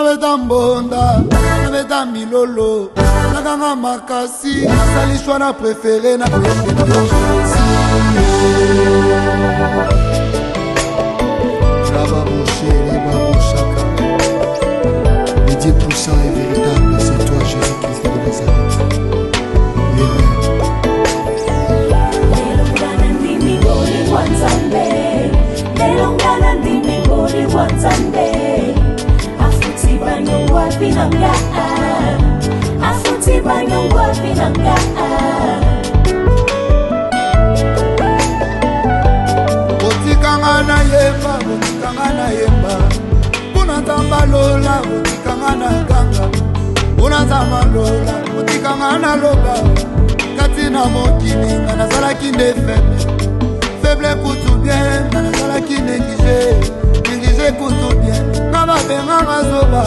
beta mbonda, na beta milolo, na kanga makasi, sali choix na préféré na koyembe na yo Java mon chéri, Babou Chaka. Le 10% est véritable, c'est toi Jésus-Christ de Nazareth. Botikanga na yemba, botikanga na yemba. Kuna tamba lola, botikanga na ganga. Kuna tamba lola, botikanga na loba. Katina mokili, ngana zala kinde faible. Faible kutu bien, ngana zala kinde négligé kutu bien. Ngaba benga mazoba,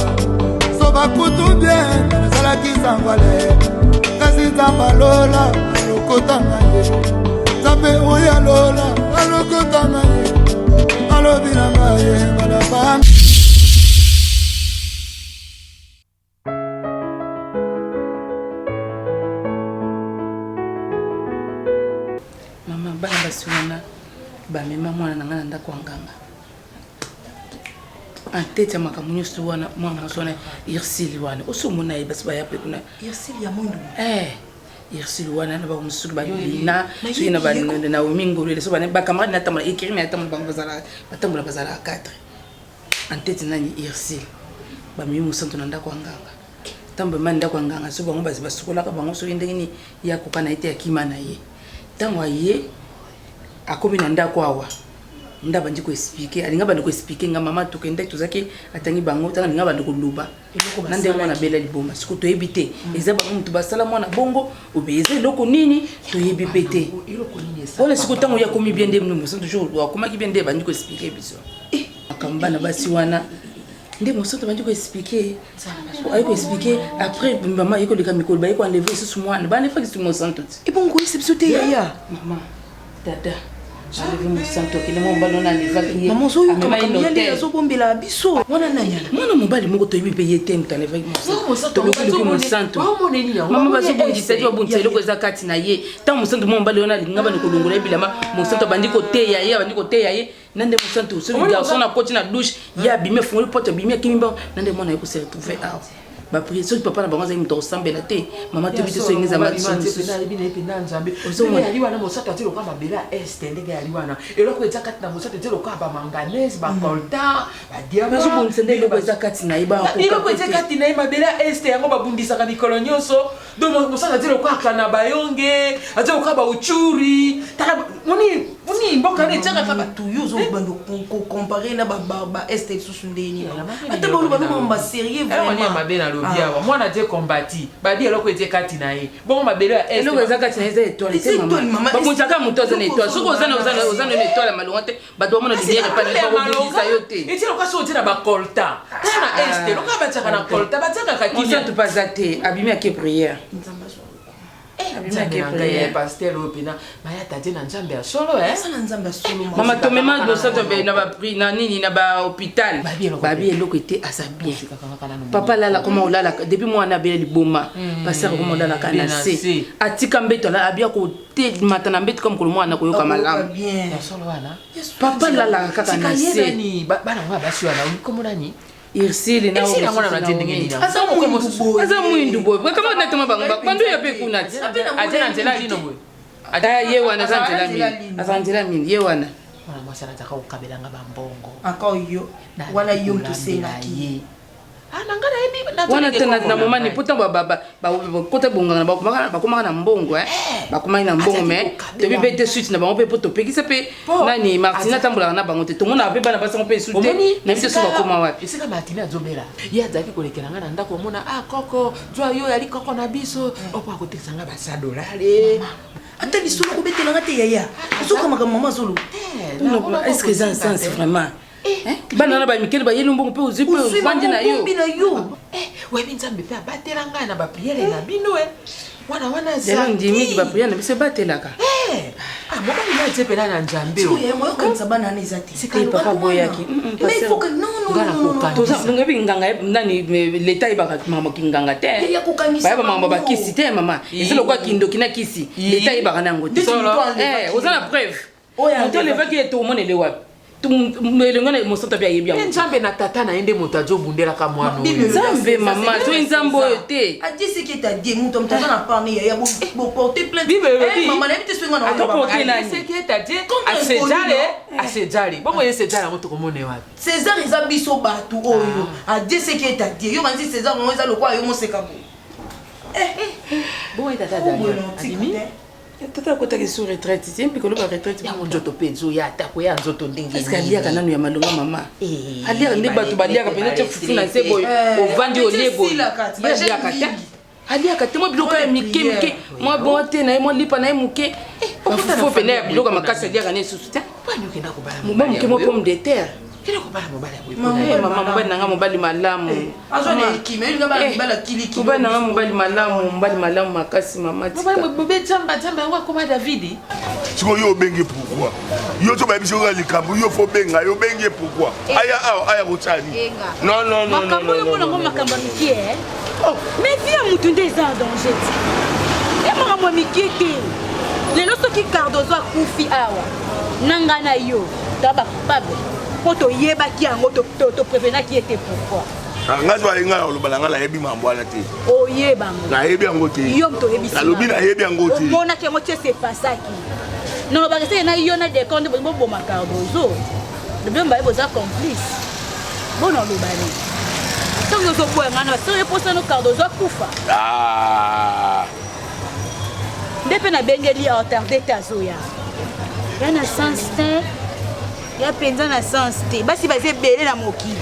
soba kutu bien, ngana zala kisangwale. Kasi tamba lola, alokota ngaye. Zambe oya lola, alokota ngaye. Alobi na ngaye, ngana bang. Mama bana basuwana ba mema mwana na ngana ndako nganga. Antete makamu nyusu wana mwana sona irsili wana. Osomona ibasi ba yape kuna irsili ya mundu. Irsili wana na ba musulu ba lina, suina ba na umingo le so ba ba camarade na tamala ekiri na tamala ba bazala batambula bazala 4. Antete nani irsili. Ba mimu santo na ndako nganga. Tambe man ndako nganga so bango bazi basukola ka bango so ndengini ya kokana ite ya kimana ye. Tango ye akomi na ndako awa ndaba ndiko expliquer alinga bando ko expliquer nga mama to kende tuzaki atangi bango tanga linga bando ko luba nande mwana bela liboma siko to ebite ezaba mutu basala mwana bongo obeze loko nini to yebipete wala siko tango ya komi bien de muso toujours akoma ki bien de bandi ko expliquer biso akamba na basi wana nde mosoto bandi ko expliquer ay ko expliquer après maman yeko leka mikolo ba yeko enlever sous moi ba ne fa ki mo santo et bon ko excepté ya maman dada J'arrive mon santo qui le mbalo na levaki maman zo yo kama yende zo bombela biso mwana nanya mwana mobali moko to yibi payer tem ta levaki mon santo to mon santo maman bazo bondisa dio bondisa loko za kati na ye tant mon santo mon mbali ona linga ba nikolongola bilama mon santo bandi ko te ya ye bandi ko te ya ye nande mon santo so garçon na koti na douche ya bimé fongoli porte bimé kimba nande mwana yeko se retrouver ah ba prier so papa na bango za mto sambela te mama te bito so ingiza matso na libine epina nzambe ozo yali wana mosato atelo kama bela este ndenge yali wana eloko ezakati na mosato atelo kaba manganese ba coltan ba diamant bazo bondisende eloko ezakati na iba ko eloko ezakati na ima bela este yango babundisaka mikolo nyonso donc mosato atelo kwaka na bayonge atelo kaba uchuri taka moni mboka ne tsaka kaba tuyo zo bando ko comparer na ba este susundeni ata ba lu ba sérieux vraiment biawa mwana te kombati badi eloko ete kati na ye bongo mabelo ya est eloko ezaka tina eza étoile te mama bamuchaka muto za étoile soko ozana étoile malonga te bato bamona lumière pa ne pas obisa yo te eti loka so oti na bakolta tana est loka bataka na kolta bataka kakini ça te pas até abimi ake prière pasteur opina maya tati na nzambe ya solo sana nzambe ya solo mama to mema do ça to na ba pri na nini na ba hôpital babi eloko ete asa bien papa lala comment olala depuis moi na bela liboma pasteur comment olala kana se atika mbeto la abia ko te matana mbeto comme ko mwana ko yoka malamu ya solo wana papa lala kaka na se ni bana mwa basi wana ukomona ni irsili na irsili ngona na tende ngeni na asa mwindu boy kama na tuma banga kwando ya pe kunati atena ntela lino boy ata ye wana zantela mini ye wana mwana mwasa nataka ukabela nga bambongo akayo wala yo mtusenaki nangana ebi wana tena na momani puta baba kota bonga na bakoma na mbongo bakoma na mbongo mais to bi bete suite na bango pe poto pekisa pe nani Martina tambula na bango te to mona pe bana basa pe suite na biso so bakoma wapi isika Martina azobela ya zaki kolekela nga na ndako mona koko jwa yo yali koko na biso opo akotekisa nga basa dolare ata lisolo ko betela ngate yaya usoka makamama zolo est-ce que ça a un sens vraiment bana na ba mikele ba yeli mbongo pe uzipe banje na yo webi nzambe pe abatela nga na ba priere na bino wana lelo ndimiki bapriya na biso batelaka mobali na je pena na nzambe moyokanisa bana na eza te papa boyaki ngebi nganga nani leta yebaka mamaki nganga te bayeba mambo bakisi te mama eza lokwa kindoki na kisi leta yebaka nango te oza na preuve moto olevaki ete omonele wapi elongo na mosanto mpe ayebi yango nzambe na tata na ye nde moto azobundela mwana nzambe mama so nzambe oyo te adisiki ete adie moto moto aza na parne ya boporte plainteasejale bongo ye sejale yango tokomone wapi césar eza biso bato oyo adisiki ete adie yo banzi césar yango eza lokwa yo moseka boye bongo ye tata adimi tata akotaki sur retraite ti mpe koloba retraite yango nzoto mpe ezoya atako ya nzoto ndenge eske aliaka nanu ya malonga mama aliaka nde bato baliaka mpenza te fufu na nse boye ovandi olie boye aliaka te aliaka te mwa biloko ya mike mike mwa bon te na ye mwa lipa na ye moke bafufu pene ya biloko makasi aliaka ne susu te moba moke mwa pomme de terre mama mobali nanga mobali malamu mobali nanga mobali malamu makasi mama tika yango akoma davidi siko yo obenge pourquoi yo to bayebi soko ya likambo yo fo benga yo obenge pourquoi aya kotali non makambo oyo monango makambo ya mikie mais vi ya mutu nde eza en danger ti ye makambo ya mikie te lelo soki cardozo akufi awa nanga na yo ta bacoupable mpo toyebaki yango toprévenaki ete pourquoi ngazi bayenga na oloba na nga nayebi mambo wana te oyebango nayebi yango te yo moto oyebisalobi nayebi yango te omonaki yango tie sepasaki non bakeseke na yo na décor nde boboma cardozo lobi mbaye boza complice bona olobani soki ozoboyangana soki eposano cardozo akufa nde mpe nabengeli atarde te azoya ya na sens te ya penza na sens te basi baza ebele na mokili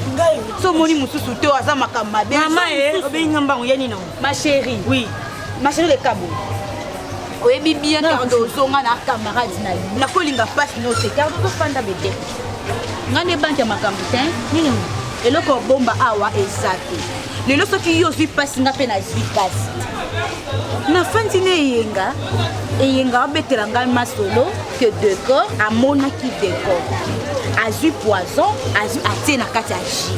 so omoni mosusu te aza makambo mabe obenga mbango ya nini ma chérie oui ma chérie de Cabo oyebi bien cardo ozonga na camarade na yo nakolinga mpasi no te cardo tofanda bete nga nde banke ya makambo te nini eloko obomba awa eza te lelo soki yo ozwi mpasi nga mpe nazwi mpasi nafandi na eyenga abetela ngai masolo ke décor amonaki décor azwi poison atie na kati ya jus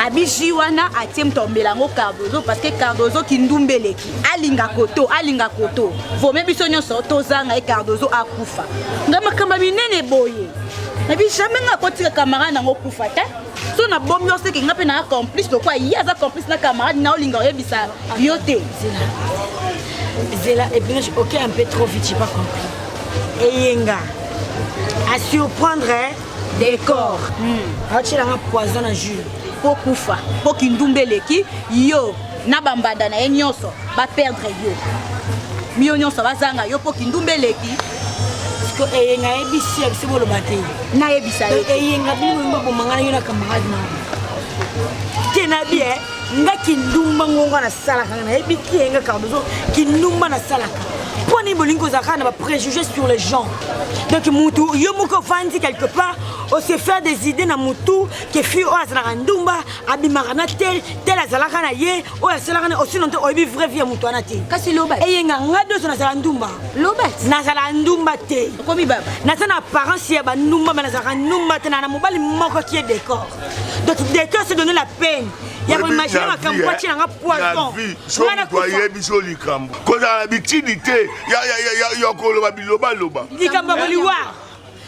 abi jus wana atie motombela yango cardozo parce que cardozo kindumbeleki alinga koto vome biso nyonso tozanga ye cardozo akufa ngai makambo minene boye nabi jamais nga kotika camarade nango kufa te so na bombi oseke nga mpe na complice lokwa ye aza complice na camarade na olinga oyebisa yo te Zéla, et bien, ok, un peu trop vite, j'ai pas compris. Et Yenga, à surprendre des corps. Tu as un poison à jus. Pour Koufa, pour qu'il doumbeleki, yo, na bambada na nyonso, va perdre yo. Mio nyonso va zanga yo pour qu'il doumbeleki. Parce que Yenga est ici, c'est pour le bâtir. Na ebisa yo. Et Yenga, bien, bon, mangana yona camarade na. Tena bien. Nga kindumba ngonga na salaka na yebi kienga cardozo kindumba na salaka poni bolingo zaka na ba préjugés sur les gens donc mutu yo moko fandi quelque part on se faire des idées na mutu que fi o azala ndumba abimaka na tel azalaka na ye o azalaka na aussi non to oyebi vrai vie mutu ana te kasi loba eyenga nga dozo na zala ndumba loba na zala ndumba te komi baba na sana apparence ya ba ndumba na zala ndumba te na mobali moko qui est décor donc décor se donner la peine ya ko imaginer makambo kwa china nga poisson ngana ko yebi so likambo ko za bitini te ya ko loba biloba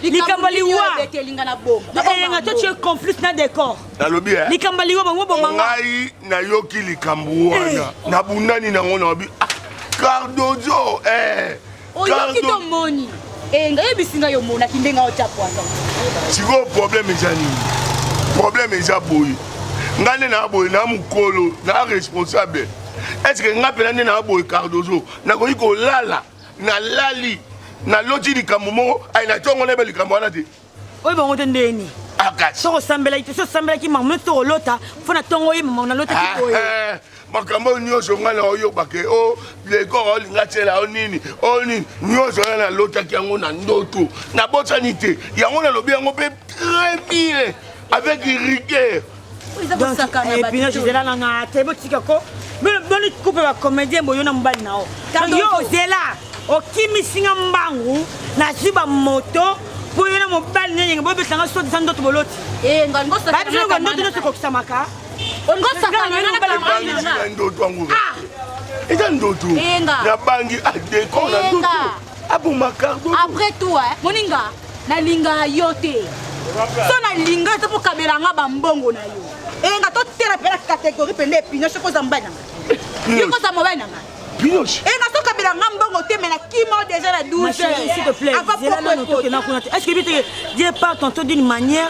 likambo liwa betelinga na bomba nga to tu es complice na décor alobi likambo liwa bango bomanga ngai na yoki likambo wana na bundani na ngona obi cardozo oyoki to moni nga yebisinga yo mona kindenga ocha poisson siko problème eza boye ngane na boye na mukolo na responsable est-ce que ngapela na boye cardozo na ko iko lala na lali na loti likambo mo ay na tongo na likambo wana te oyi bango te ndeni akati so sambela ite so sambela ki mamu to lota fona tongo yi mamu na lota ki boye makambo nyonso ngana oyo bake o le ko linga tela onini nyonso na lota ki yango na ndoto na botanité yango na lobi yango pe très bien avec rigueur donc et puis je suis là na tebo tikako boni coupe ba comédien boyo na mbali nao yo ozela okimisinga mbangu na ziba moto boyo na mobali nyenga boyo betanga so ndoto boloti nga ngosa ba biso ndoto no kokisamaka ngosa kana ndoto wangu eza ndoto na bangi adeko na ndoto abomakardo après tout moninga nalinga yo te so nalinga te pokabelanga bambongo na yo nga totela pela catégorie pende epinoche koza mbali nanga yo koza mobali nanga pinoche nga tokabelanga mbongo te me na kimo déjà na 12 heures s'il te plaît est-ce que bite Dieu parle tantôt d'une manière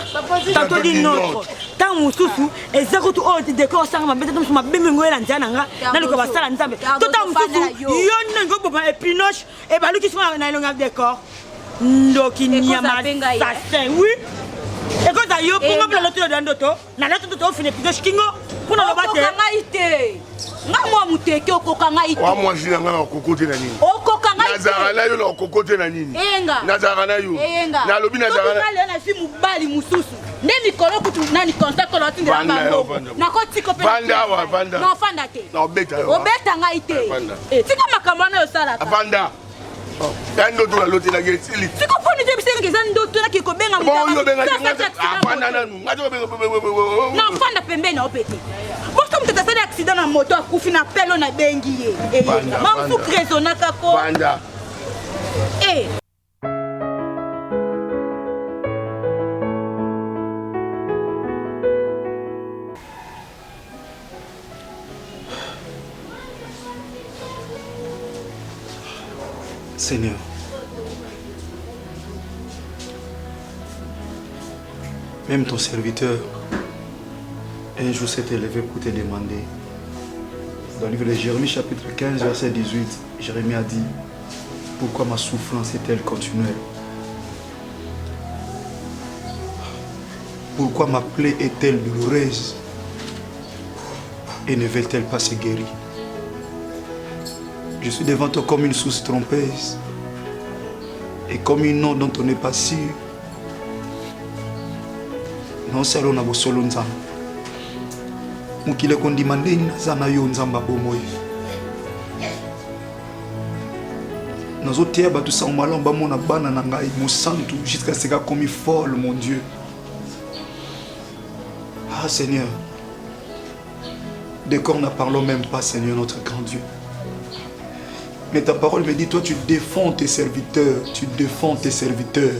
tantôt d'une autre tant mususu ezako tu o décor sanga mabete to ma bemengo ela nzana nga na liko basala nzambe to tant mususu yo nengo boba epinoche e baluki sima na longa décor ndoki nyama ça oui. Et quand tu as eu pour me l'autre de l'autre, na l'autre de ton fin de skingo pour na battre. Kangaite. Ngamo muteke okokangaite. Wa moi je ngana okokote na nini? Okokangaite. Nazara na yo na okokote na nini? Enga. Nazara na yo. Na lobi nazara. Na fi mubali mususu. Ne mikolo kutu nani contact ko lati ngamba ngo. Na ko tiko pe. Vanda wa vanda. Na fanda te. Na obeta yo. Obeta ngaite. Tika makamano yo sala. Vanda. Tando to la lote la gesili. Siko poni te bisenge za ndoto na kiko benga mutaka. Bon yo benga afanda nanu. Ngato benga. Na fanda pembeni opete. Bosto mtata sala accident na moto akufi na pelo na bengi ye. Mamfu krezona kako. Vanda. Seigneur, même ton serviteur, un jour s'est élevé pour te demander. Dans le livre de Jérémie chapitre 15 verset 18, Jérémie a dit, pourquoi ma souffrance est-elle continuelle? Pourquoi ma plaie est-elle douloureuse et ne veut-elle pas se guérir? Je suis devant toi comme une source trompeuse et comme une eau dont on n'est pas sûr. Non seulement na bosolo nzamba. Mukile kondimande nazana yo nzamba bomoy. Nazotea batu sa malomba mona bana na ngai mosantu jusqu'à ce qu'a commis folle mon Dieu. Ah Seigneur. De quoi ne parlons même pas Seigneur notre grand Dieu. Mais ta parole me dit, toi tu défends tes serviteurs, tu défends tes serviteurs.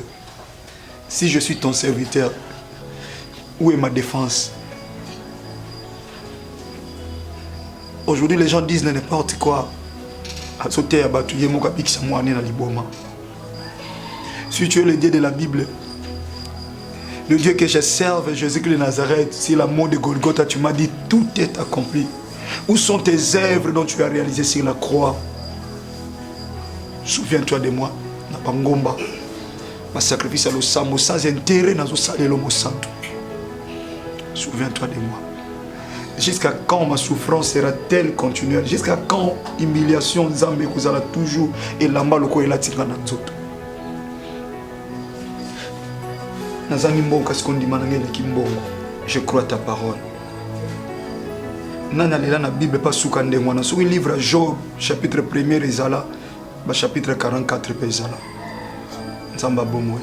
Si je suis ton serviteur, où est ma défense? Aujourd'hui les gens disent n'importe quoi. Si tu es le Dieu de la Bible, le Dieu que je serve, Jésus-Christ de Nazareth, c'est la mort de Golgotha, tu m'as dit, tout est accompli. Où sont tes œuvres dont tu as réalisé sur la croix? Souviens-toi de moi, na pangomba, ma sacrifice à l'osamo sans intérêt dans l'homme santo. Souviens-toi de moi. Jusqu'à quand ma souffrance sera-t-elle continuelle? Jusqu'à quand humiliation Nzambe kozala toujours et lamba loko elatinga na nzoto? Nazangi mbongo kasi kondima na ngene kimbongo. Je crois ta parole. Nana lela na Bible pas soukande mwana. Sur le livre Job chapitre 1er ezala chapitre 44 pezala. Nzamba bomoy.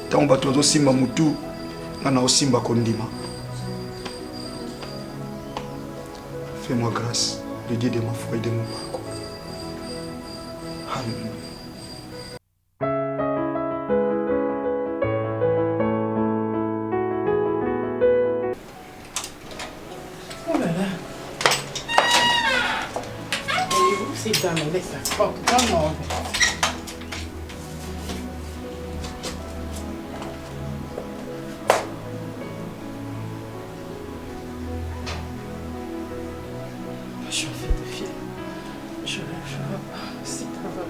Tango bato zo simba mutu na osimba kondima. Fais-moi grâce, le Dieu de ma foi et de mon parcours. Amen. Oh là là. C'est dans le laisse ça. Oh, comment? Je suis en fait de fille. Je c'est travail.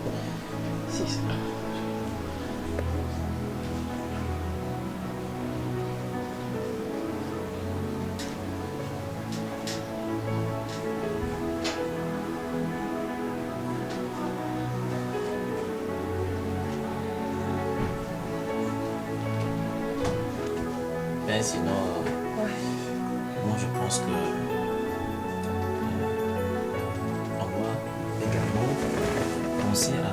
C'est ça. Ben sinon, moi je pense que penser à...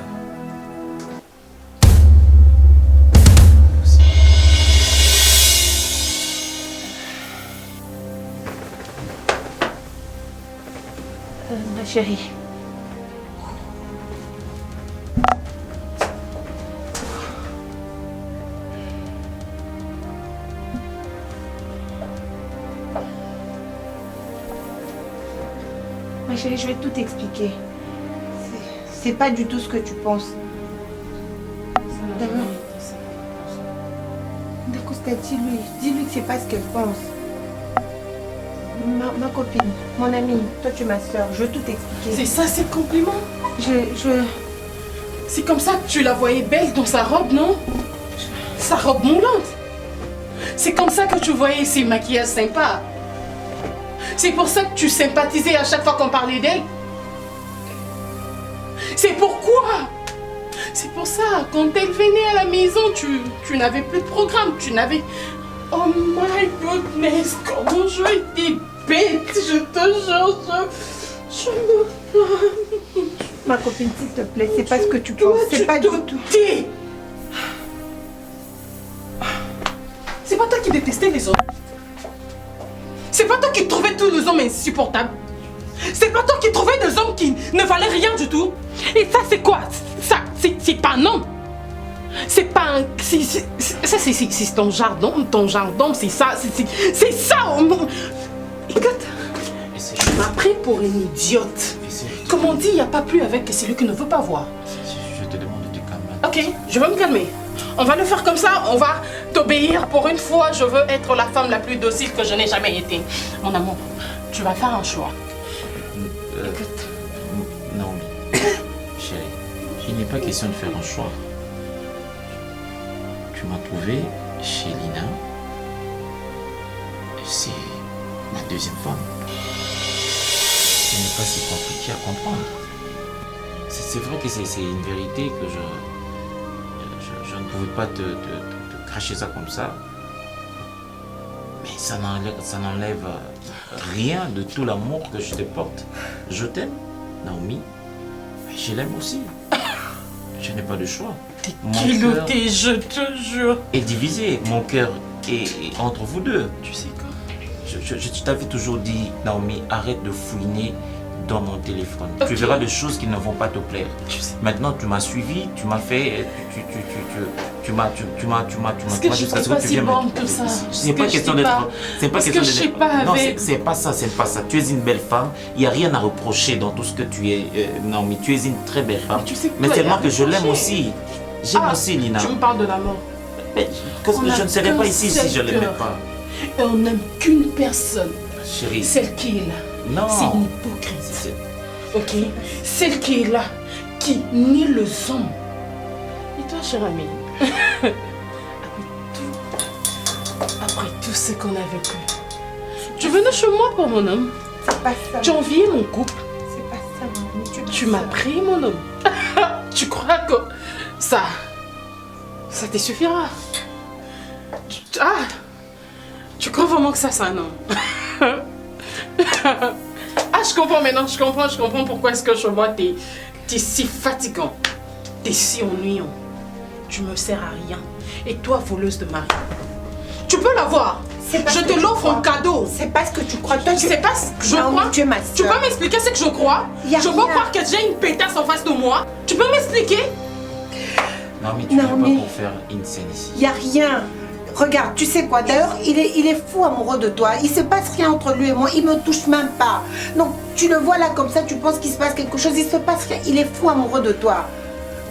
Ma chérie. Ma chérie, je vais tout t'expliquer. C'est pas du tout ce que tu penses. D'Acosta, dis-lui que c'est pas ce qu'elle pense. Ma copine, mon amie, toi tu es ma soeur, je veux tout t'expliquer. C'est ça, c'est le compliment. C'est comme ça que tu la voyais belle dans sa robe, non? Sa robe moulante. C'est comme ça que tu voyais ses maquillages sympas. C'est pour ça que tu sympathisais à chaque fois qu'on parlait d'elle. C'est pourquoi. C'est pour ça, quand elle venait à la maison, tu n'avais plus de programme, tu n'avais... Oh my goodness, comment je étais bête, je te jure, je me... Ma copine, s'il te plaît, c'est pas ce que tu penses, c'est pas du tout. C'est pas toi qui détestais les hommes. C'est pas toi qui trouvais tous les hommes insupportables. C'est pas toi qui trouvais des hommes qui ne valaient rien du tout. Et ça, c'est quoi? Ça, c'est pas un homme. C'est pas un... Ça, c'est ton genre d'homme, c'est ça. C'est ça. Écoute, tu m'as pris pour une idiote. Comme on dit, il n'y a pas plus avec celui qui ne veut pas voir. Je te demande de te calmer. Ok, je vais me calmer. On va le faire comme ça, on va t'obéir pour une fois. Je veux être la femme la plus docile que je n'ai jamais été. Mon amour, tu vas faire un choix. Écoute. Naomi, chérie, il n'est pas question de faire un choix. Tu m'as trouvé chez Lina. C'est ma deuxième femme. Ce n'est pas si compliqué à comprendre. C'est vrai que c'est une vérité que je ne pouvais pas te cracher ça comme ça. Mais ça n'enlève rien de tout l'amour que je te porte. Je t'aime, Naomi. Je l'aime aussi. Je n'ai pas de choix. T'es culotté, je te jure. Est divisé. Mon cœur est entre vous deux. Tu sais quoi? Je t'avais toujours dit, Naomi, arrête de fouiner dans mon téléphone. Okay. Tu verras des choses qui ne vont pas te plaire. Maintenant, tu m'as suivi, tu m'as fait... Tu m'as jusqu'à ce que tu viennes... C'est pas question d'être... C'est pas question d'être... Non, c'est pas ça, c'est pas ça. Tu es une belle femme. Il n'y a rien à reprocher dans tout ce que tu es, Naomi. Tu es une très belle femme. Mais seulement que je l'aime aussi. J'aime aussi, Lina. Tu me parles de la mort. Je ne serais pas ici si je ne l'aimais pas. Et on n'aime qu'une personne. Chérie. Celle qui est là. Non. C'est une hypocrite. Ok? Celle qui est là, qui nie le hommes. Et toi, cher ami, après tout ce qu'on a vécu, tu venais chez moi pour mon homme. C'est pas ça. Tu enviais mon couple. C'est pas ça, maman. Tu m'as pris mon homme. Tu crois que ça te suffira? Tu crois vraiment que ça, c'est un homme? Je comprends maintenant, je comprends pourquoi est-ce que je vois t'es si fatigant, t'es si ennuyant. Tu me sers à rien. Et toi, voleuse de mari, tu peux l'avoir. Je te l'offre en cadeau. C'est pas ce que tu crois. Toi, tu sais pas ce que je crois. Tu es ma soeur. Tu peux m'expliquer ce que je crois? Je peux croire que j'ai une pétasse en face de moi. Tu peux m'expliquer? Non, mais tu n'es pas pour faire une scène ici. Il n'y a rien. Regarde, tu sais quoi, d'ailleurs, il est fou amoureux de toi. Il se passe rien entre lui et moi, il me touche même pas. Donc, tu le vois là comme ça, tu penses qu'il se passe quelque chose, il se passe rien. Il est fou amoureux de toi.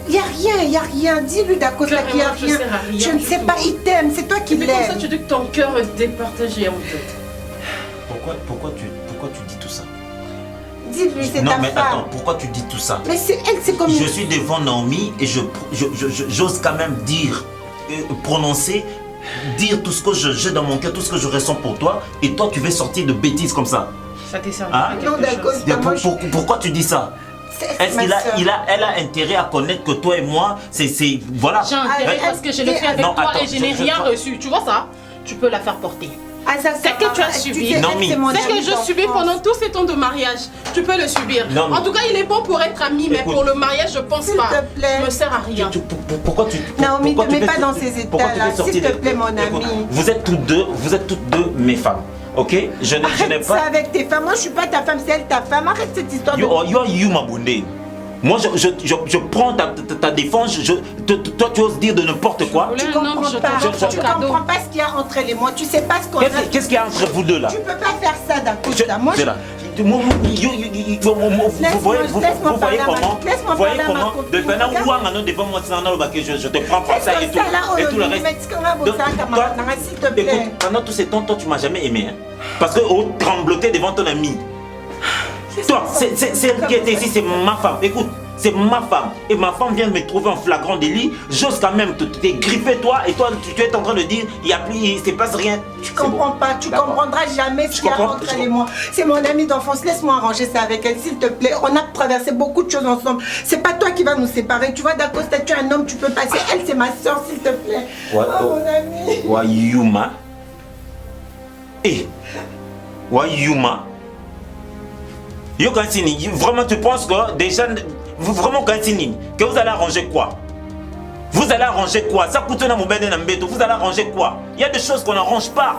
Il n'y a rien. Dis-lui d'Acosta qu'il n'y a rien. Je ne sais pas, il t'aime, c'est toi qui l'aimes. Mais comme ça, tu dis que ton cœur est départagé en fait. Pourquoi tu dis tout ça? Dis-lui, c'est ta femme. Non, mais attends, pourquoi tu dis tout ça? Mais c'est elle, c'est comme... Je suis devant Naomi et j'ose quand même dire, prononcer, dire tout ce que j'ai dans mon cœur, tout ce que je ressens pour toi, et toi tu veux sortir de bêtises comme ça. Ça t'est servi à quelque chose. Pourquoi tu dis ça? Est-ce qu'elle a intérêt à connaître que toi et moi, voilà. J'ai intérêt parce que je l'ai fait avec toi et je n'ai rien reçu. Tu vois ça? Tu peux la faire porter. C'est que tu as subi. C'est que je subis pendant tous ces temps de mariage. Tu peux le subir. En tout cas, il est bon pour être ami, mais pour le mariage, je pense pas. S'il te plaît. Il me sert à rien. Pourquoi tu... Naomi, ne mets pas dans ces états-là. S'il te plaît, mon ami. Vous êtes toutes deux mes femmes. Ok? Je n'ai Arrête pas... ça avec tes femmes. Moi, je suis pas ta femme, c'est elle ta femme. Arrête cette histoire. You ma bondée. Moi, je prends ta défense, toi tu oses dire de n'importe quoi. Tu comprends pas, tu comprends pas ce qu'il y a entre elle et moi, tu sais pas ce qu'on a. Qu'est-ce qu'il y a entre vous deux là? Tu peux pas faire ça d'un coup là. Moi, vous voyez comment devant moi, je te prends pas ça et tout le reste. Écoute, pendant tous ces temps, toi tu m'as jamais aimé, hein? Parce que au trembloté devant ton ami. Toi, c'est elle qui était ici, c'est ma femme. Écoute, c'est ma femme. Et ma femme vient de me trouver en flagrant délit. J'ose quand même te griffer toi. Et toi, tu es en train de dire, il ne se passe rien. Tu comprends pas, tu comprendras jamais ce qu'il y a entre elle et moi. C'est mon amie d'enfance, laisse-moi arranger ça avec elle, s'il te plaît. On a traversé beaucoup de choses ensemble. C'est pas toi qui vas nous séparer. Tu vois, d'Acosta, tu es un homme, tu peux passer. Elle, c'est ma soeur, s'il te plaît. Oh, mon ami. Wayuma. Wayuma. Yo Kansini, vraiment tu penses que déjà, vraiment Kansini, que vous allez arranger quoi? Vous allez arranger quoi? Ça coûte un mobile d'un mbéto, vous allez arranger quoi? Il y a des choses qu'on n'arrange pas.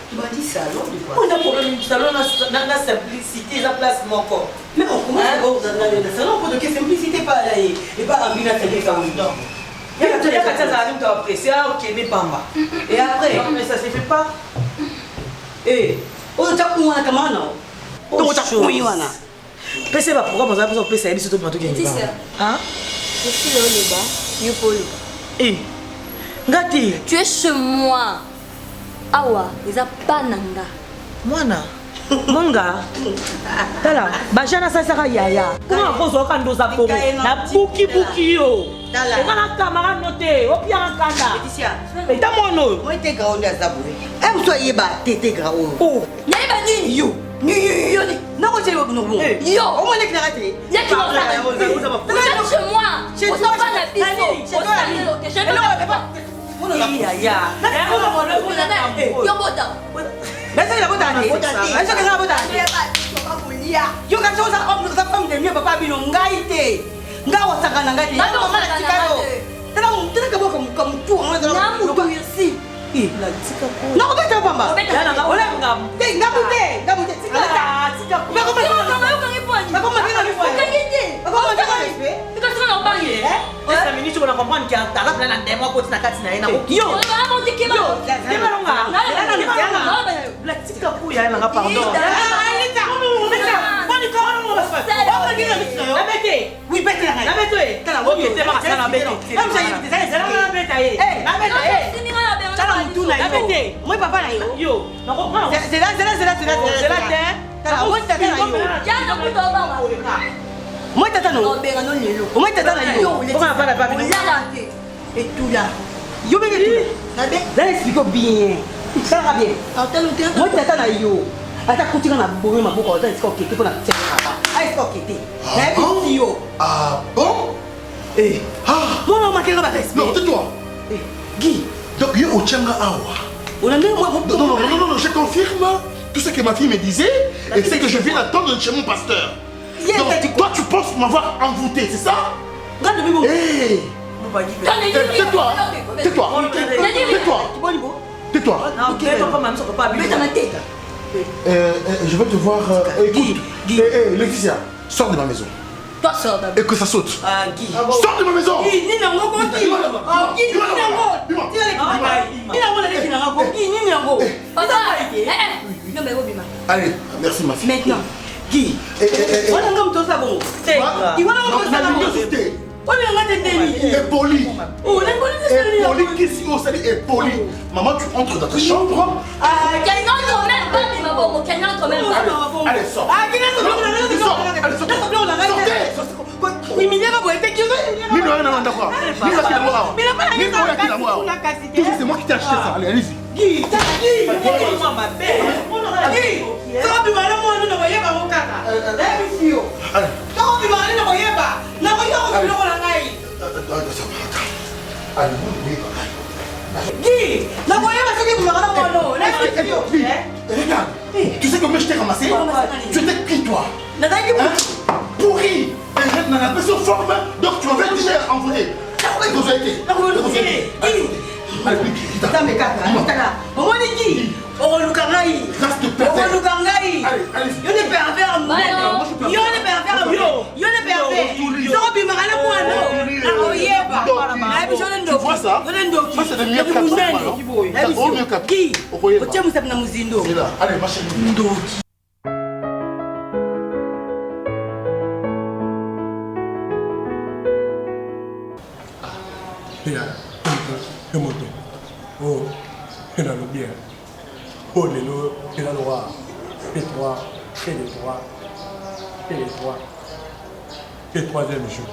Tu m'as dit salon du quoi? On a problème du salon, dans la simplicité, la place mon corps. Mais on commence à voir dans le salon pour que simplicité pas là et pas en bina télé comme non. Il y a que ça ça arrive après, c'est OK mais pas mal. Et après, non mais ça se fait pas. Eh, on t'a quoi comment non? On t'a quoi wana? PC va pourquoi vous avez besoin de PC et surtout pour tout gagner. Hein? Je suis là le bas, Yopolo. Eh. Ngati, tu es chez moi. Awa, ils a pas nanga. Mwana. Monga. Tala, bajana sa sera yaya. Comment pozo kando za pomo? Na buki yo. Tala. Ngana camarade noté, o pia kanda. Laetitia. Mais ta mono. Moi te grao nda za boye. Em soyez ba tété grao. Oh. Yai ba nini? Yo. Yo ni. Non ko tele no bon. Yo, o mo nek na raté. Ya ki va faire. Vous chez moi. On s'en va la piste. On s'en va. Je ne pas. Ya. Yo bota. Mais ça la bota ni. Mais ça que la bota ni. Yo ka chose op sa femme de mieux papa bino ngaite. Ngawa sakana ngati. Ngalo mala tikalo. Tena ka boka comme tout on est na mu ici. La tika ko. Non ba ta pamba. Ola ngam. Te ngabute. Ngabute tika. Tika. Ba ko ma répondre. Ba ko ma répondre. Ba ko ma répondre. Tika sema na bangi. Essa menina chegou na comprendre que a tala na demo ko tina kati na ina. Yo. Ba mo tikema. Yo. Dema longa. La tika ko ya na pardon. Alita. Boni ko no mo fa. O ka gina mitso. La bete. Oui bete la. La bete. Tala o ke tema sana na bete. Am sa yiti sa na bete eh. La bete. Sini ngala be. Tala mutu na yo. Moi papa na yo. Yo. C'est là. Tala o ta na yo. Ya na ku do ba wa. Moi tata no. Moi tata na yo. Comment pas la papi? Et tout là. Yo bébé tout. Là explique bien. Ça va bien. Moi tata na yo. Ata kutika na bomo maboko ata explique OK pour na tete papa. Ah explique. Na bi yo. Ah bon? Eh. Ah, moi maman qui va respect. Non, tais-toi. Guy, donc yo ochanga awa. On a moi non, je confirme tout ce que ma fille me disait et c'est que je viens d'attendre chez mon pasteur. Donc toi tu penses m'avoir envoûté, c'est ça? Hé! Tais-toi! Je vais te voir. Écoute, Laetitia, sors de ma maison. Toi sors d'abord. Et que ça saute. Guy. Sors de ma maison! Allez, merci ma fille. Maintenant. Guy. On a comme tout ça bon. Et poli. Qui si on s'est poli. Maman, tu entres dans ta chambre. Allez, sors. C'est moi qui t'ai acheté ça. Allez, allez-y. Tu sais combien je t'ai ramassé? Tu étais qui toi? Pourri! On a l'impression forme, donc tu m'avais déjà envoyé. Oh, il a le bien. Oh, il a le roi. Et trois, et les trois, et les trois. Et troisième jour.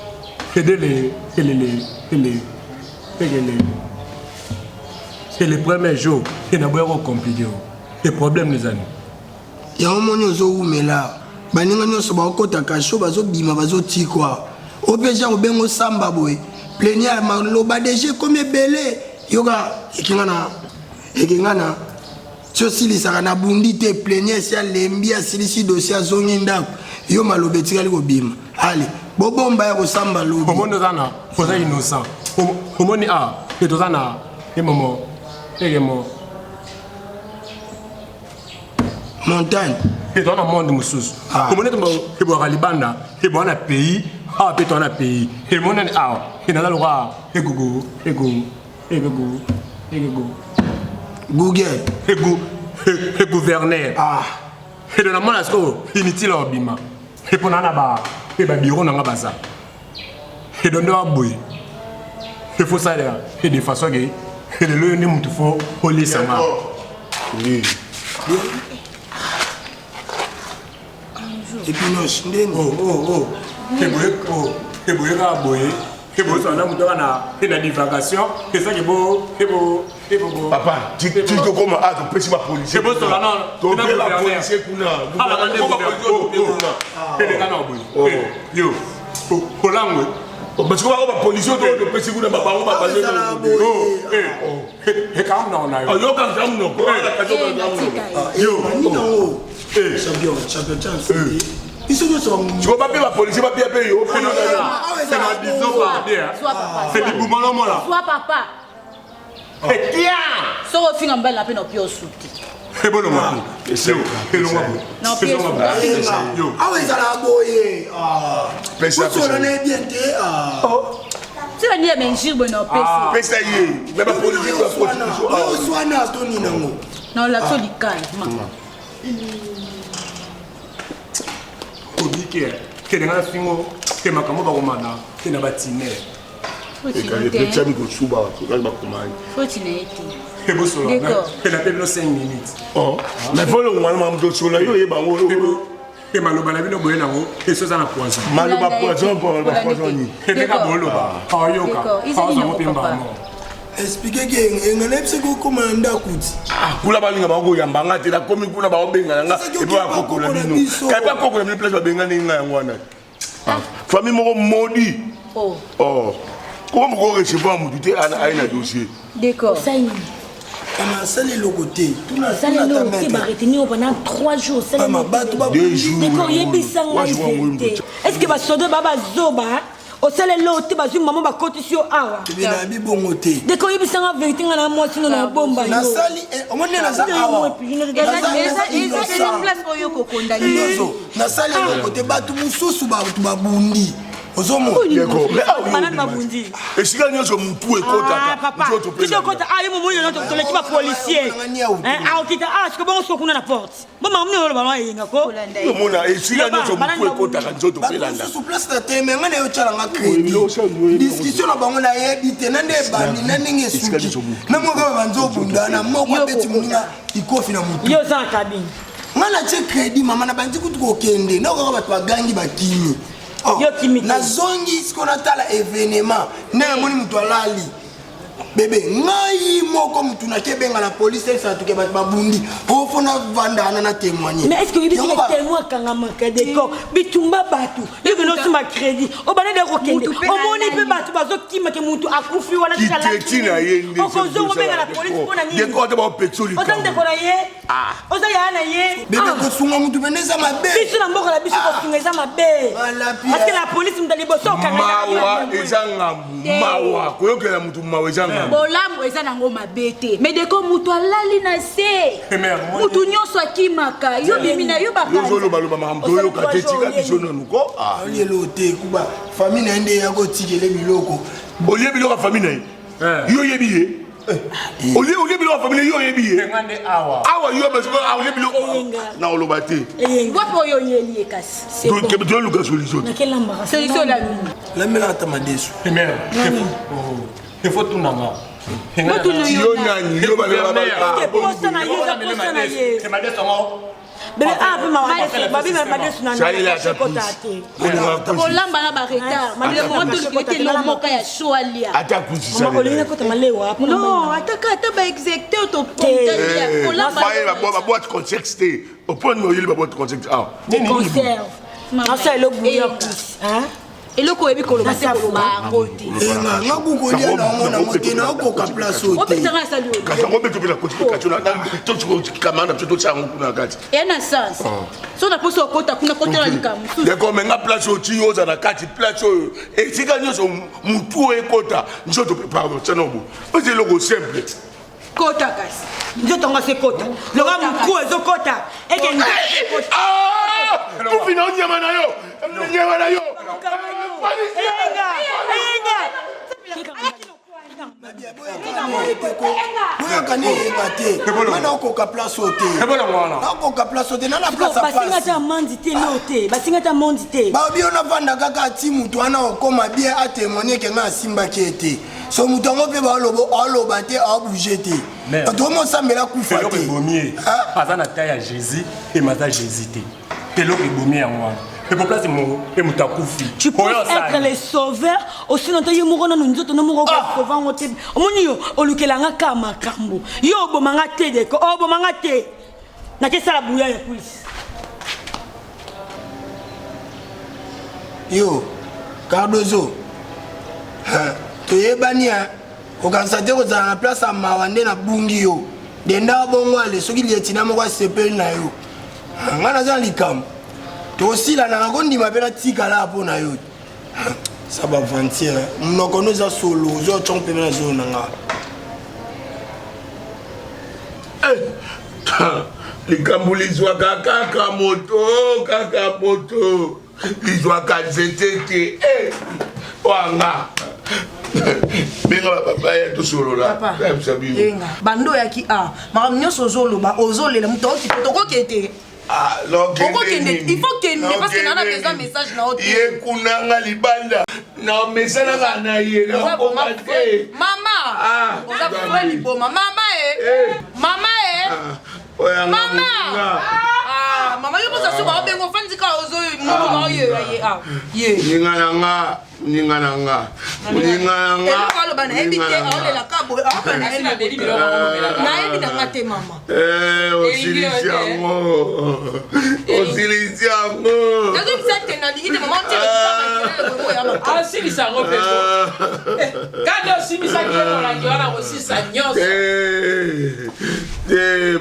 Et les premiers jours, il n'a pas compliqué. Les problèmes, les amis. Il y a un moment où il y a là. Il y a un moment où il y a quoi. Au déjà, au bengo samba boy. Plénière, le badégé comme belé. Yoga, ekingana. Ceci, les sarana bundi te plénière, si elle lembia, si les dossiers zonginda. Yo malobeti ali bim. Allez, bobomba ya samba lo. Comment zana? Posa innocent. Comment ni a? Et tozana. Et maman. Et maman. Montagne. Et dans le monde musus. Comment est-ce que tu as libanda? Et bon un pays. Ah, peut-être un pays. Et mon an ah. Et dans le roi. Et Google. Google. Et gouverneur. Ah. Et dans le monde est-ce que inutile au bima. Et pour nana ba. Et ba bureau nanga baza. Et dans le boy. Il faut ça là. Et de façon que. Et de l'eau ni mutu faut coller ça ma. Oui. Et puis non, oh. Et une divagation. Et ça qui est beau. Papa, tu te comment ah, tu peux pas policier. C'est beau, ça va, non. Tu peux pas policier. Yo, pour langue. Parce que on va policier, on doit passer pour papa, on va passer. Et quand on a yo quand on a yo, champion. Ils sont tu vas pas payer la police, tu vas payer yo. C'est ma disons pas bien. C'est du boumon là. Sois papa. Et tiens. So fin en belle la peine au pied souti. C'est bon moi. C'est bon. Non, pied souti. Ah oui, ça l'a boyé. Ah. Pesa. Vous solennez bien té. Ah. Tu vas dire mentir bon au pesa. Pesa yé. Mais la police doit protéger. Ah, soit na toni nango. Non, la so di calme. Que les gens finissent, que ma caméra va remonter, que na batiner. Faut tu que la table 5 minutes. Oh, mais faut le moment de sur là, yo bango. Que maloba la bino boyena ngo, et ça na poison. Maloba poison pour la poison ni. Que ka boloba. Ah yoka. Ah ça mo pemba. Expliquez que ngalepse ko komanda kuti. Ah, kula balinga bango yambanga te la komi kuna ba obenga nga et ba kokola bino. Ka ba kokola bino place ba benga ninga ngwana. Ah, famille moko modi. Oh. Comment vous recevoir mon douté à un dossier? D'accord. Ça y est. On a salé le côté. Tout le monde qui va retenir pendant 3 jours. 2 jours. D'accord, il y a est-ce que va sauter Baba Zoba? Au salaire l'autre, tu vas maman va côté sur awa. Tu viens à Bibongoté. Dès qu'on y a besoin de vérité, on a moi sinon la bombe. Na sali, on est na sali awa. Na sali le côté batu mususu ba bundi. Ozomo. D'accord. Mais ah oui. Et si gagne sur mon tout et papa. Tu sais quand ah moment il y a notre l'équipe policier. Ah OK ah est-ce que bon on na porte. Bon maman on le ballon yinga ko. Mona et si gagne sur mon tout et kota kanzo to pelanda. Sur place ta te mais ngane yo tshara nga crédit. Discussion na bango na yebite na nde bani na ninge suki. Na mo ka banzo bundana mo ko beti muninga ikofi na mutu. Yo za cabine. Ngana tse crédit mama na banzi kutu ko kende na ko ba twa gangi bakini. nazongi siko natala événement nde namoni moto alali bebe ngai moko mutu nakebenga la police ça tuke bat babundi ofona vandana na témoigner. Mais est-ce que il y a témoin kanga maka décor bitumba batu yoko no suma crédit o bana de rokende o moni pe batu bazokima ke mutu akufi wana tina yende o ko zongo benga la police pona nini décor de ba petroli o tande ko na ye o za ya na ye bebe ko sunga mutu beneza mabe biso na mboka la biso ko sunga za mabe parce que la police mutali boso kanga mawa ezanga mawa ko yokela mutu mawa ezanga bolamu eza nango mabete mais deko mutu alali na se mutu nyonso akimaka yo bimi na yo bakazoloba makambo toyoka te tika biso nanu ko lelo te kuba famille na nde yako tikele biloko olie biloko famille na yo yebi ye olie biloko famille yo yebi ye awa yo basiko olie biloko na oloba te wapo yo yeli kasi c'est bon to ke luka solution solution la mela atamadesu il faut tout nanga. Yo nani yo ba ba posta na ye. Bébé ah peu ma babi ma desu na. Olamba na ba retard. Ma le moment to était le moka ya shoalia. Ata kusi ça. Ma olina ko tamalewa. Non, ata ba exécuter to pontalia. Olamba ba boîte contexte. Au point no yeli ba boîte contexte. Ah. Conserve. Na ça le bouillon. Hein? eloko ebi koloba te koloba ngoti nga kukolia na mona motena okoka place ote opitanga sali ote kasa ngombe to bila kotika kachona na to kamana to changu kuna kati ena sens so na poso okota kuna kotela likamu deko menga place oti yoza na kati place oyo etika nyoso mutu ekota njoto pardon chanobu parce que loko simple kota kasi njoto nga se kota loga muku ezokota eke njoto ah tu fina nyama na yo baobionavanda kaka ti mutu wana okoma bien atémoigne ke nga asimbaki ete so mutu yango mpe baoloba te aobouge te bato omosambela kufa te aza na ta ya jésus emaza jésus te eloko ebomi yango wana. Tu peux être les sauveurs aussi longtemps que nous avons nous nous sauvant au thé. Omonio olukelanga kama kambo. Yo bomanga te deko. Oh bomanga te. Na ke sala bouya ya police. Yo Cardozo. To yebania okansate ko za na place amawande na bungi yo. Denda bongo ale soki lietina moko sepel na yo. Ngana za likam. Aussi la nagondi ma pena tika la pona yo. Ça va ventir. Nous connaissons solo, zo chompe na zone nga. Likambulizwa kaka moto. Lizwa kazetete. Wanga. Benga papa ya to solo la. Benga. Bando ya ki a. Maram nyoso zolo ba ozolela muto ki potoko kete. Ah, non, il faut qu'il ne parce que a un message na autre. Ye kunanga libanda. Na message na ye na komate. Mama. Ah, on a fait liboma. Mama Mama Mama. Ah, mama yo kosa suba obengo fanzika ozo muko na ye. Ningananga. Elo bana ebite ole la kabo na ena deli bilo na ebita ngate mama. Osiliziango. Nazo bisate na digite mama ntele kwa ya mama. Ah silisa ngo pepo. Kado simisa kile la kiona osisa nyoso.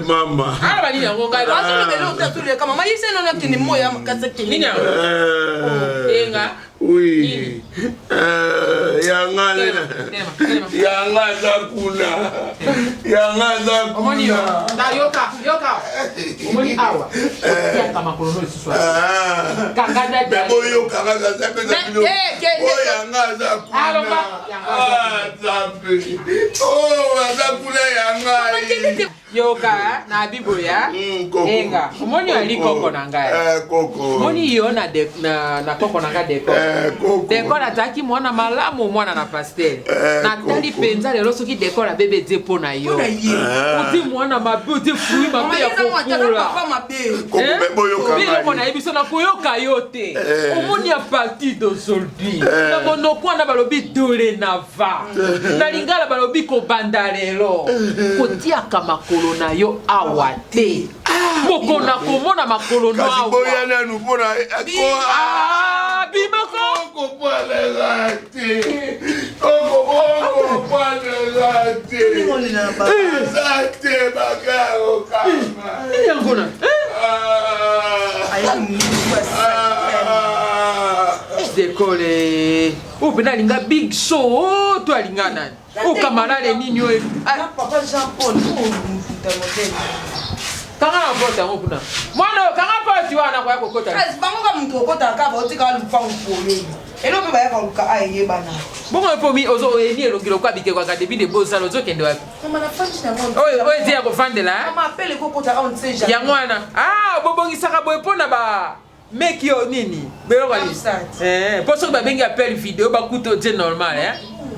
Mama. Ala bani yango ngai. Azo belo utatule kama mama yise nona kini moya makasa kini. Nini yango? Enga. Oui. Yanga zakuna. Omoni yo. Da yoka. Omoni awa. Kama kolono iswa. Kangada da. Boyo kanga zapeza bilo. Yanga zakuna. Aloma. Zambe. Oh, zakuna yanga. yoka na biboya enga omoni ali koko na ngai koko moni yo na koko na ngai dekor ataki mwana malamu mwana na pastel na tali penza lelo soki dekor abebe die po na yo oti mwana mabe oti fruit mabe ya kokula biloko na yebiso na koyoka yo te omoni ya parti d'aujourd'hui na monoko wana balobi dorénavant na lingala balobi kobanda lelo kotiaka makolo na yo awa te mokona komona makolo no awa dekole upena linga big show to alinga nani ukamalale nini oyo papa Jean Paul kanga na pota yango kuna mwana kanga poti wana kwa kokota bango ka mtu okota ka ba otika lupango pole elo pe ba ya ka aye bana bongo pomi ozo eni elongilo kwa bike kwa début de beaux salons ozo kende wapi mama na fanchi na ngo oyo dia ko fandela mama appelle kokota on sait jamais yango wana bobongisaka boye pona ba meki yo nini beloko ni poso ba bengi appel vidéo ba kuto je normal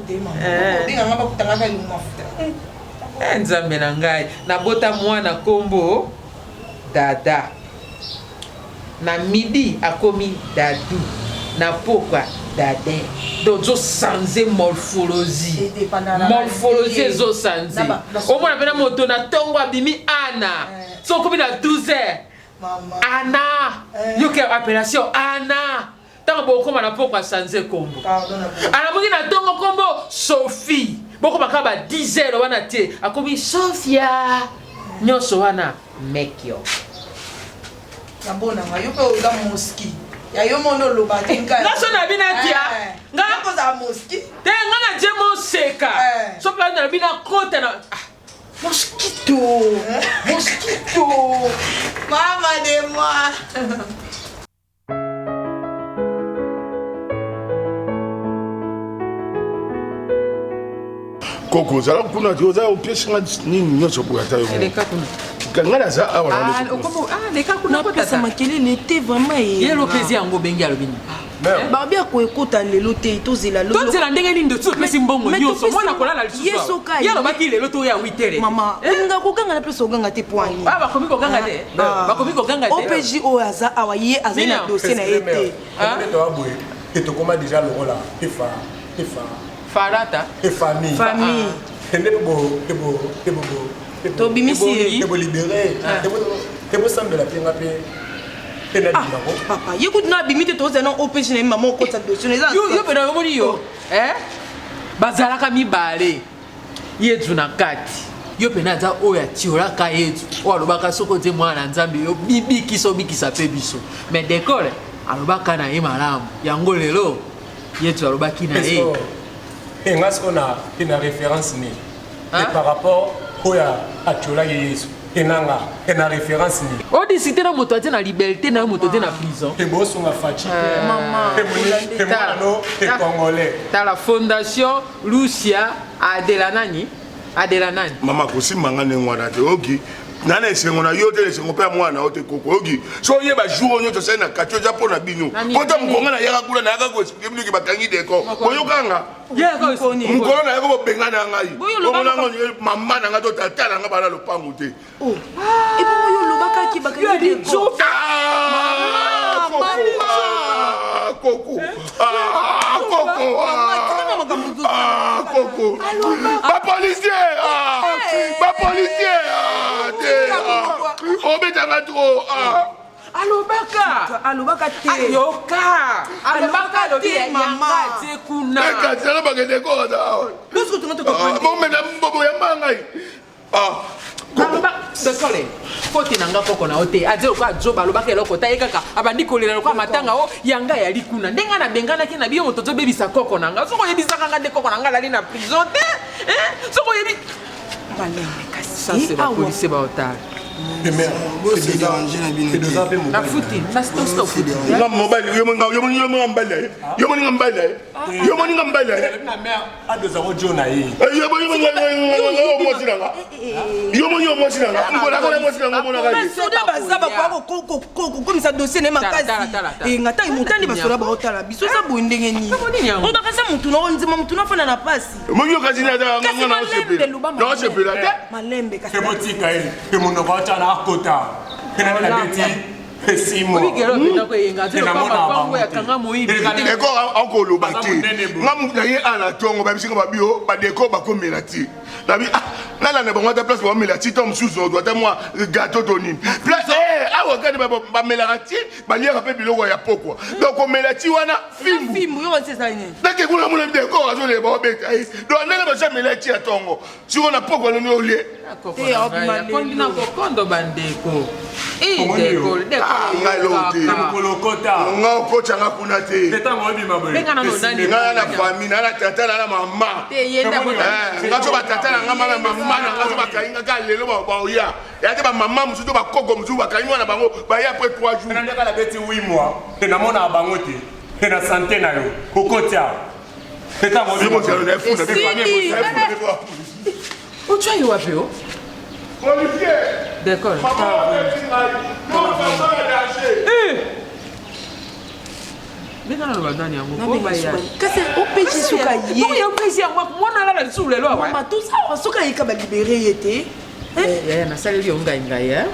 dinga ngaba kutanga ka mafuta nzambe na ngai nabota mwana kombo dada na midi akomi dadu na pokwa dade donc zo sanze morphologie ezo sanze omona pena moto na tongo abimi ana so komi na 12h ana yoke appellation ana tango bokoma na pokwa sanze kombo ana mongi na tongo kombo Sophie boko bakaba 10h wana te akomi Sophia nyoso wana mekyo yambona ngayo pe oza moski ya yo mono loba tinka ngaso na bina tia ngana koza moski te ngana je mo seka so pa na bina kota na mosquito mama de moi koko zala kuna joza upesha nini nyoso bwata yo kangana za awala leka kuna pesa makili n'était vraiment yelo pezi yango bengi alobini babia ko ekota lelo te tozela lelo tozela ndenge nini ndo pesi mbongo nyoso mwana kolala lisusu yelo baki lelo to ya 8h mama nga ko ganga na pesa oganga te poani bakomi ko ganga te bakomi ko ganga te OPJ o aza awaye aza na dossier na ete to aboye et to koma déjà le rôle ifa farata et famille to bimisi ebo libéré ebo sambela penga pe papa yécoute na bimite to zena OPJ na maman ko ta dossier yo pena moni yo bazalaka mibale yetu na kati yo pena za oya tiolaka yetu o alobaka soko te mwana nzambe yo bikisa pe biso mais décolle alobaka na ye malamu yango lelo yetu alobaki na ye ngas kona ina référence ni et par rapport oya atiola yesu enanga ena référence ni o disité na moto ate na liberté na moto ate na prison et bosso nga fachi maman et moi et congolais ta la fondation Lucia Adelanani mama kosimanga nengwana te oki nana esengo na yo te esengo pe mwana ote koko oki so ye ba jour onyo to sai na katio ja pona bino pota mkonga na yaka kula na yaka ko expliquer bino ki bakangi deko boyokanga mukolo na yako bobenga na ngai omona ngo mama na ngato tata na nga bana lopango te et bon yo lobaka ki bakangi deko koko koko ba policier obetanga trop alobaka te ayoka alobaka lobi yanga te kuna ekatela bakende koda lorsque tu n'entends bomena mbobo ya mangai dekole foti nanga koko na ote aze ko azoba alobaka eloko ta yekaka abandi kolela lokwa matanga o yanga yali kuna ndenga na bengana ki na biyo moto zobebisa koko nanga soko yebisaka nga de koko nanga lali na prison te soko yebi ça c'est la police ba otala Na footing, na stop footing. Nga mobile, yo ngambala. Yo ngambala. Yo ngambala. Na mère adoza wo jona yi. Yo mosilanga. Yo mosilanga. Mbona ko mosilanga mbona ka. Soda bazaba kwa komisa dossier ne makasi. E ngata imutandi basoda ba otala. Biso za bondenge ni. On ba kasa mutu no nzima mutu no fana na pasi. Mo kazi na ngana osepela. Na osepela te. Malembe kasi. Ebotika yi. Emuno ba tana akota. Kena na beti. Esimo. Eko encore bati. Ngam na ye ala tongo ba bisinga ba bio ba deko ba komela ti. Na bi na na bongo ta place ba mela ti tom suzo doit moi gâteau tonine. Place awa kadi ba mela ti ba liera pe biloko ya pokwa. Donc komela ti wana fimbu yo c'est ça ni. Na ke kuna muna deko azo le ba beta. Donc na ba mela ti ya tongo. Si on a pokwa no olie. Kondina kondo bandeko. Deko. Nga okocha nga kuna te. Nga na famille, na tata na mama. Nga so ba tata na nga mama nga so ba kainga ka lelo ba oya. Ya te ba mama musuto ba koko musuto ba kainga na bango ba ya après 3 jours. Na ndeka la beti 8 mois. Et na mona bango te. Et na santé na yo. Okocha. Teta mo mo jalo na fu na famille mo. O tu ayi wapi o? Policier. D'accord. Beka na badani yango ko ba ya. Kasi opeji suka ye. Ko ya opeji yango mwana la sur le loi. Mama tout ça suka ye ka ba libérer yete. Ya na sali yo ngai ya.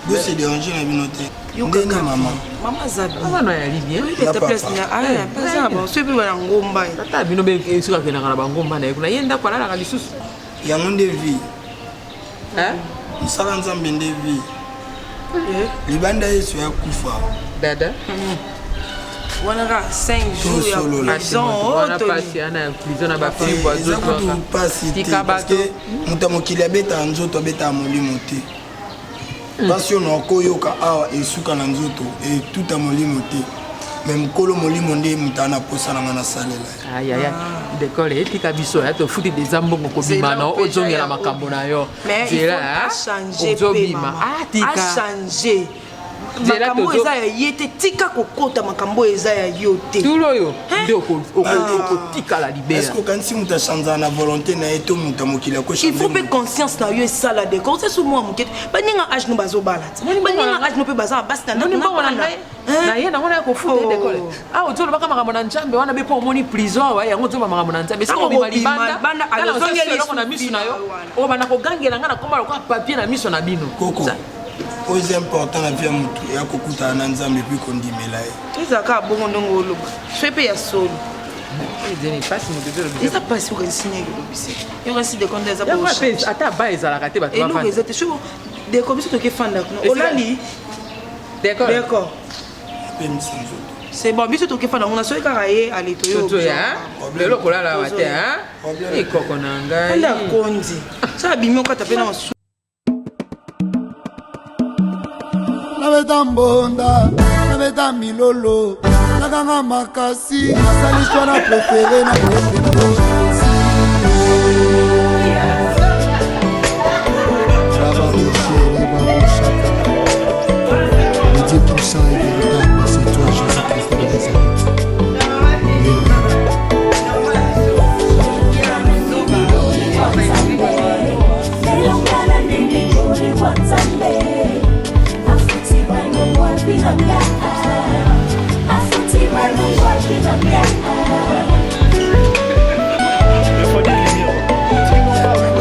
Vous c'est déranger na binote. Ndenge maman. Mama zabi. Mama no ya libi. Ta place na ala pesa ba so bi ba ngomba. Tata bino be suka ke na ngala ngomba na kuna yenda kwa la ka lisusu. Ya monde vie. Hein? Sala nzambe nde vie. Libanda yesu ya kufa. Dada. Wana ka 5 jours ya prison. Wana pasi ana prison na ba fille boiseau kwa. Pasi parce que mutamokili abeta nzoto abeta molimo te. Parce on okoyoka awa esuka na nzoto et tout a molimo te. Même kolo molimo nde mutana posa na ngana salela. Aya ya. Dekole etika biso ya to futi des ambongo ko bima na ozongela makambo na yo. Zela a changé bima. A changé. Makambo eza ya yete tika kokota makambo eza ya yote. Tulo yo ndio ko tika la libérer. Est-ce que quand si muta chanza na volonté na eto muta mokila ko changer. Il faut pe conscience na yo ça la décor c'est sous moi mukete. Baninga âge no bazo balat. Baninga âge no pe baza basta na na ye na wana ko futa dekole. Ah ozolo baka makambo na njambe wana be po omoni prison wa yango ozolo makambo na njambe. Siko bima libanda. Ala ozongela na miso na yo. O bana ko gangela ngana komala ko papier na miso na bino. C'est important la vie à mutu ya kokuta na nzambe puis kondimela ye. Ezaka bongo ndongo oloba. Fepe ya solo. Ezeni passe mo develo. Eza passe ko nsinya ke lobise. Yo resi de konde za bo. Ya passe ata ba ezala kate ba to fa. Elo ezate sho de ko biso to ke fanda kuno. Olali. D'accord. C'est bon biso to ke fanda ngona so ka ye ale to yo. To ya. Lelo kolala wate ha. Ikoko na ngai. Nda konzi. Sa bimio kata pe na nabeta mbonda nabeta milolo nakanga makasi nasali chwana prefere na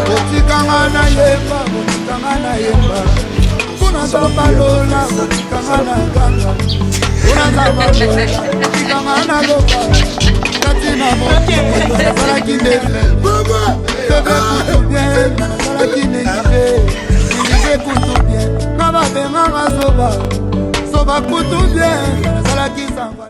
botikanga na yemba botikanga na yemba mpona zambalola botikanga na ganga mpona zambalola botikanga na loba kati na mokili nazalaki nde bebe kutu bien nazalaki néglige kutu bien nga babenganga zoba kutu bien nazalaki zangwa